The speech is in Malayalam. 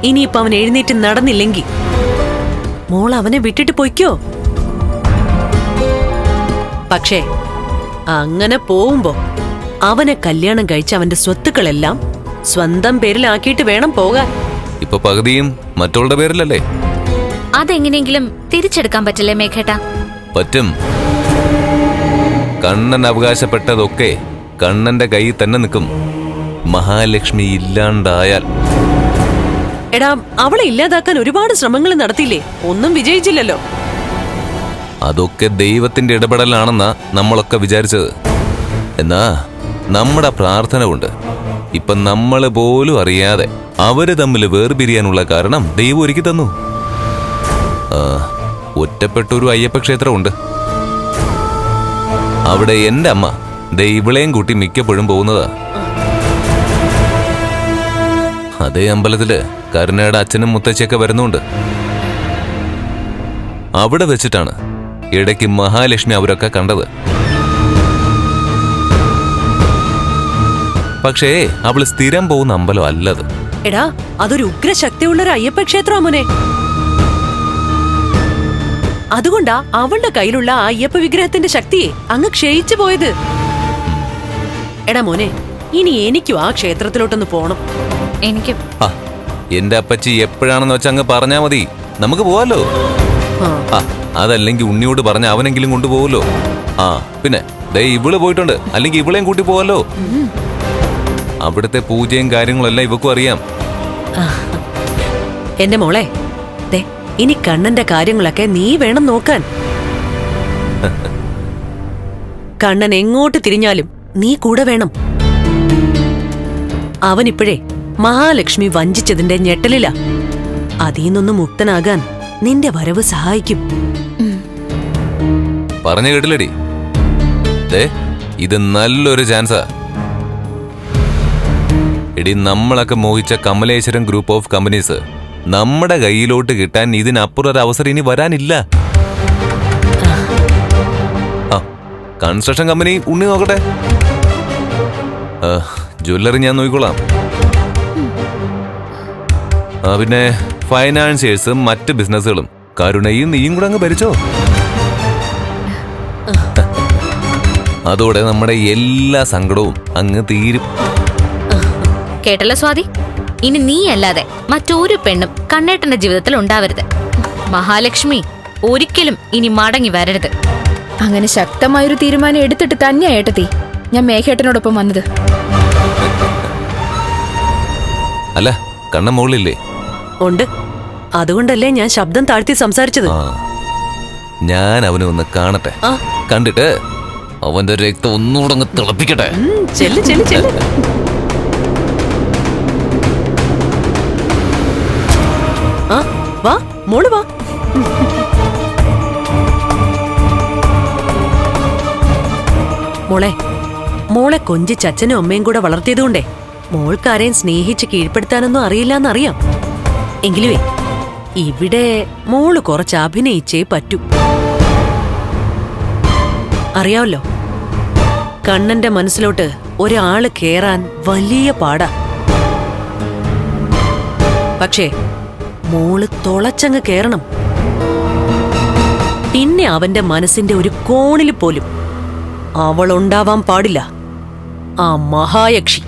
ഇനിയിപ്പൊ അവൻ എഴുന്നേറ്റ് നടന്നില്ലെങ്കിൽ മോൾ അവനെ വിട്ടിട്ട് പോയിക്കോ. പക്ഷേ അങ്ങനെ പോവുമ്പോ അവനെ കല്യാണം കഴിച്ച് അവന്റെ സ്വത്തുക്കളെല്ലാം സ്വന്തം പേരിലാക്കിയിട്ട് വേണം പോകാൻ. ഇപ്പൊ പകുതിയും മറ്റുള്ള പേരിലല്ലേ? അതെങ്ങനെയെങ്കിലും തിരിച്ചെടുക്കാൻ പറ്റില്ലേ മേഘേട്ടാ? പറ്റും. കണ്ണൻ അവകാശപ്പെട്ടതൊക്കെ കണ്ണന്റെ കയ്യിൽ തന്നെ നിൽക്കും. മഹാലക്ഷ്മി ഇല്ലാണ്ടായാൽ. എടാ, അവളെ ഇല്ലാതാക്കാൻ ഒരുപാട് ശ്രമങ്ങൾ നടത്തിയില്ലേ? ഒന്നും വിജയിച്ചില്ലല്ലോ. അതൊക്കെ ദൈവത്തിന്റെ ഇടപെടലാണെന്നാ നമ്മളൊക്കെ വിചാരിച്ചത്. എന്നാ നമ്മുടെ പ്രാർത്ഥന കൊണ്ട് ഇപ്പൊ നമ്മള് പോലും അറിയാതെ അവര് തമ്മിൽ വേർപിരിയാനുള്ള കാരണം ദൈവം ഒരുക്കി തന്നു. ഒറ്റപ്പെട്ടൊരു അയ്യപ്പ ക്ഷേത്രമുണ്ട്. അവിടെ എന്റെ അമ്മ ദൈവളെയും കൂട്ടി മിക്കപ്പോഴും പോകുന്നതാ. അതേ അമ്പലത്തില് കരുണയുടെ അച്ഛനും മുത്തച്ഛയൊക്കെ വരുന്നുണ്ട്. അവിടെ വെച്ചിട്ടാണ് ഇടയ്ക്ക് മഹാലക്ഷ്മി അവരൊക്കെ കണ്ടത്. പക്ഷേ അവള് സ്ഥിരം പോകുന്ന അമ്പലം അല്ലത്. എടാ, അതൊരു ഉഗ്രശക്തിയുള്ള ഒരു അയ്യപ്പ ക്ഷേത്രാ മോനെ. അതുകൊണ്ടാ അവളുടെ കയ്യിലുള്ള ആ അയ്യപ്പ വിഗ്രഹത്തിന്റെ ശക്തിയെ അങ്ങ് ക്ഷയിച്ചു പോയത്. എടാ മോനെ, ഇനി എനിക്കും ആ ക്ഷേത്രത്തിലോട്ടൊന്ന് പോണം. എനിക്ക് എന്റെ അപ്പച്ചി എപ്പോഴാണെന്ന് വെച്ചാ അങ്ങ് പറഞ്ഞാ മതി, നമുക്ക് പോവാലോ. അതല്ലെങ്കിൽ ഉണ്ണിയോട് പറഞ്ഞ അവനെങ്കിലും കൊണ്ടുപോകല്ലോ. പിന്നെ ദേ ഇവള് പോയിട്ടുണ്ട്, അല്ലെങ്കിൽ ഇവളെയും കൂട്ടി പോവല്ലോ. അവിടുത്തെ പൂജയും കാര്യങ്ങളെല്ലാം ഇവക്കും അറിയാം. എന്റെ മോളെ, ദേ ഇനി കണ്ണന്റെ കാര്യങ്ങളൊക്കെ നീ വേണം നോക്കാൻ. കണ്ണൻ എങ്ങോട്ട് തിരിഞ്ഞാലും നീ കൂടെ വേണം. അവനിപ്പോഴേ മഹാലക്ഷ്മി വഞ്ചിച്ചതിന്റെ ഞെട്ടലില. അതീന്നൊന്ന് മുക്തനാകാൻ നിന്റെ വരവ് സഹായിക്കും. പറഞ്ഞു കേട്ടില്ലടി, ഇത് നല്ലൊരു ചാൻസാ. എടി, നമ്മളൊക്കെ മോഹിച്ച കമലേശ്വരം ഗ്രൂപ്പ് ഓഫ് കമ്പനീസ് നമ്മുടെ കയ്യിലോട്ട് കിട്ടാൻ ഇതിനപ്പുറം ഒരു അവസരം ഇനി വരാനില്ല. കൺസ്ട്രക്ഷൻ കമ്പനി ഉണ്ണി നോക്കട്ടെ, ജ്വല്ലറി ഞാൻ നോക്കിക്കോളാം. പിന്നെ ഫൈനാൻസിയേഴ്സും മറ്റ് ബിസിനസ്സുകളും കരുണയും നീയും കൂടെ അങ്ങ് ഭരിച്ചോ. അതോടെ നമ്മുടെ എല്ലാ സങ്കടവും അങ്ങ് തീരും. കേട്ടല്ലോ സ്വാതി, ഇനി നീ അല്ലാതെ മറ്റൊരു പെണ്ണും കണ്ണേട്ടന്റെ ജീവിതത്തിൽ ഉണ്ടാവരുത്. മഹാലക്ഷ്മി ഒരിക്കലും ഇനി മടങ്ങി വരരുത്. അങ്ങനെ ശക്തമായൊരു തീരുമാനം എടുത്തിട്ട് തന്നെയാ ഏട്ടത്തി ഞാൻ മേഘേട്ടനോടൊപ്പം വന്നത്. അല്ല, കണ്ണ മോളില്ലേ? ഉണ്ട്. അതുകൊണ്ടല്ലേ ഞാൻ ശബ്ദം താഴ്ത്തി സംസാരിച്ചത്. ഞാൻ അവനെ ഒന്ന് കാണട്ടെ. കണ്ടിട്ട് അവന്റെ രക്തം ഒന്നുകൂടെ അങ്ങ് തിളപ്പിക്കട്ടെ. ചെല്ല് ചെല്ല് ചെല്ല്. വാ മോള് വാ. മോളെ മോളെ കൊഞ്ചിച്ച് അച്ഛനും അമ്മയും കൂടെ വളർത്തിയതുകൊണ്ടേ മോൾക്കാരെയും സ്നേഹിച്ച് കീഴ്പ്പെടുത്താനൊന്നും അറിയില്ലെന്നറിയാം. എങ്കിലുവേ ഇവിടെ മോള് കുറച്ച് അഭിനയിച്ചേ പറ്റൂ. അറിയാവല്ലോ, കണ്ണന്റെ മനസ്സിലോട്ട് ഒരാള് കേറാൻ വലിയ പാടാ. പക്ഷേ മോള് തുളച്ചങ്ങ് കേറണം. പിന്നെ അവന്റെ മനസ്സിന്റെ ഒരു കോണിൽ പോലും അവളുണ്ടാവാൻ പാടില്ല ആ മഹായക്ഷി.